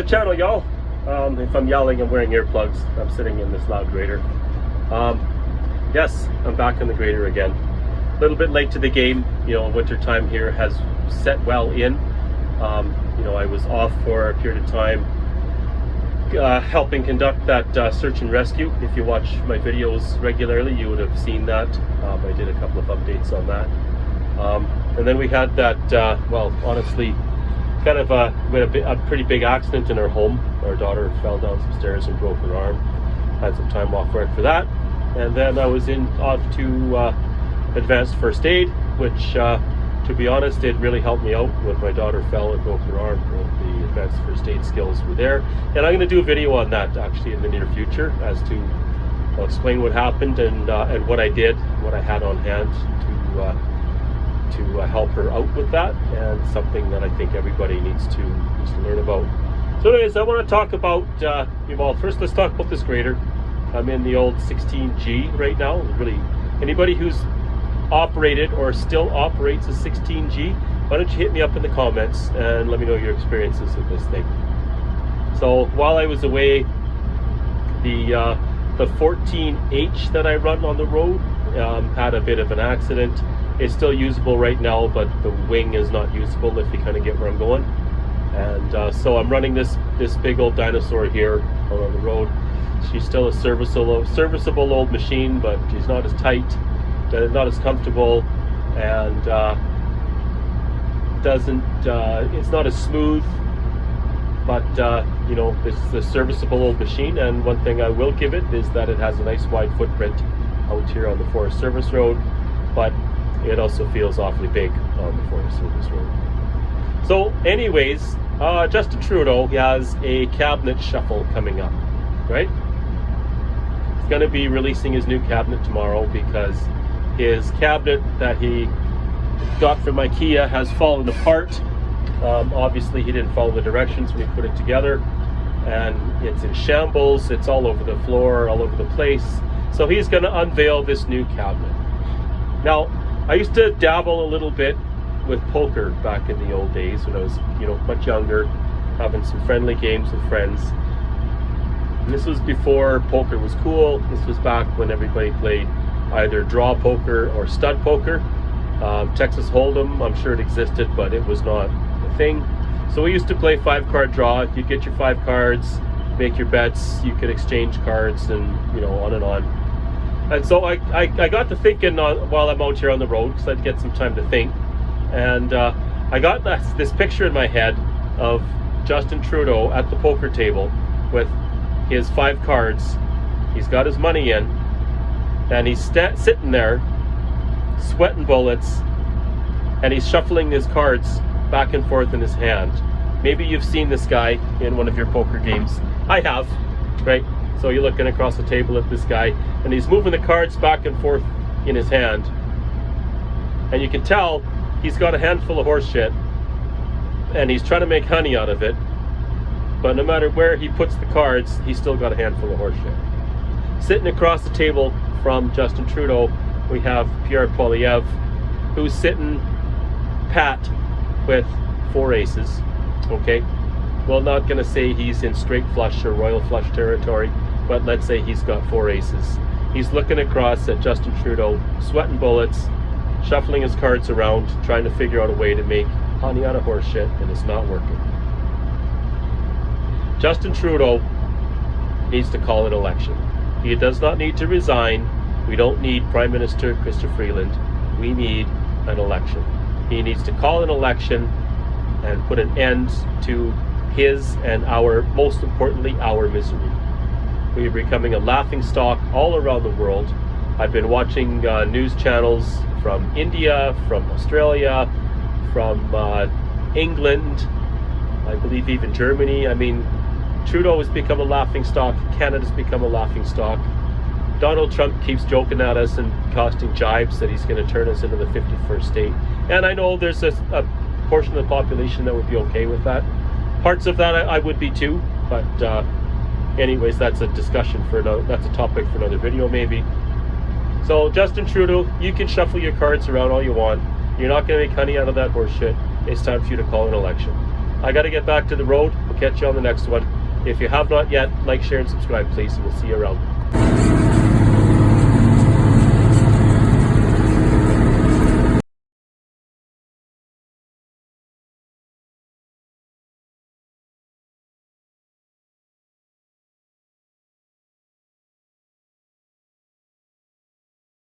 the channel, y'all. If I'm yelling, I'm wearing earplugs. I'm sitting in this loud grader. Yes, I'm back on the grader again. A little bit late to the game. You know, winter time here has set well in. You know, I was off for a period of time helping conduct that search and rescue. If you watch my videos regularly, you would have seen that. I did a couple of updates on that. And then we had that, well, honestly, kind of we had a pretty big accident in our home. Our daughter fell down some stairs and broke her arm. Had some time off work for that. And then I was off to advanced first aid, which, to be honest, it really helped me out when my daughter fell and broke her arm. The advanced first aid skills were there. And I'm going to do a video on that actually in the near future as to I'll explain what happened and what I did, what I had on hand to help her out with that, and something that I think everybody needs to learn about. So anyways, I want to talk about, well, first let's talk about this grader. I'm in the old 16G right now. Really, anybody who's operated or still operates a 16G, why don't you hit me up in the comments and let me know your experiences with this thing. So while I was away, the 14H that I run on the road had a bit of an accident. It's still usable right now, but the wing is not usable, if you kind of get where I'm going. And so I'm running this big old dinosaur here on the road. She's still a serviceable old machine, but she's not as tight, not as comfortable, and it's not as smooth. But you know, this is a serviceable old machine, and one thing I will give it is that it has a nice wide footprint out here on the Forest Service Road, but it also feels awfully big on the Forest Service Road. So anyways, Justin Trudeau has a cabinet shuffle coming up, right? He's going to be releasing his new cabinet tomorrow because his cabinet that he got from IKEA has fallen apart. Obviously he didn't follow the directions when he put it together, and it's in shambles. It's all over the floor, all over the place. So he's going to unveil this new cabinet. Now, I used to dabble a little bit with poker back in the old days when I was, you know, much younger, having some friendly games with friends. And this was before poker was cool. This was back when everybody played either draw poker or stud poker. Texas Hold'em, I'm sure it existed, but it was not a thing. So we used to play 5-card draw. If you get your 5 cards, make your bets, you could exchange cards, and you know, on and on. And so I got to thinking while I'm out here on the road, because I'd get some time to think, and I got this picture in my head of Justin Trudeau at the poker table with his 5 cards. He's got his money in, and he's sitting there sweating bullets, and he's shuffling his cards back and forth in his hand. Maybe you've seen this guy in one of your poker games. I have, right? So you're looking across the table at this guy, and he's moving the cards back and forth in his hand, and you can tell he's got a handful of horse shit, and he's trying to make honey out of it. But no matter where he puts the cards, he's still got a handful of horse shit. Sitting across the table from Justin Trudeau, we have Pierre Poilievre, who's sitting pat with 4 aces. Okay, well, not going to say he's in straight flush or royal flush territory, but let's say he's got 4 aces. He's looking across at Justin Trudeau, sweating bullets, shuffling his cards around, trying to figure out a way to make honey out of horse shit, and it's not working. Justin Trudeau needs to call an election. He does not need to resign. We don't need Prime Minister Chrystia Freeland. We need an election. He needs to call an election and put an end to his and our, most importantly, our misery. We are becoming a laughingstock all around the world. I've been watching news channels from India, from Australia, from England, I believe even Germany. I mean, Trudeau has become a laughingstock. Canada's become a laughingstock. Donald Trump keeps joking at us and casting jibes that he's going to turn us into the 51st state. And I know there's a portion of the population that would be okay with that. Parts of that I would be too. But anyways, that's a discussion for that's a topic for another video maybe. So Justin Trudeau, you can shuffle your cards around all you want. You're not going to make honey out of that horse shit. It's time for you to call an election. I got to get back to the road. We'll catch you on the next one. If you have not yet, like, share, and subscribe, please, and we'll see you around.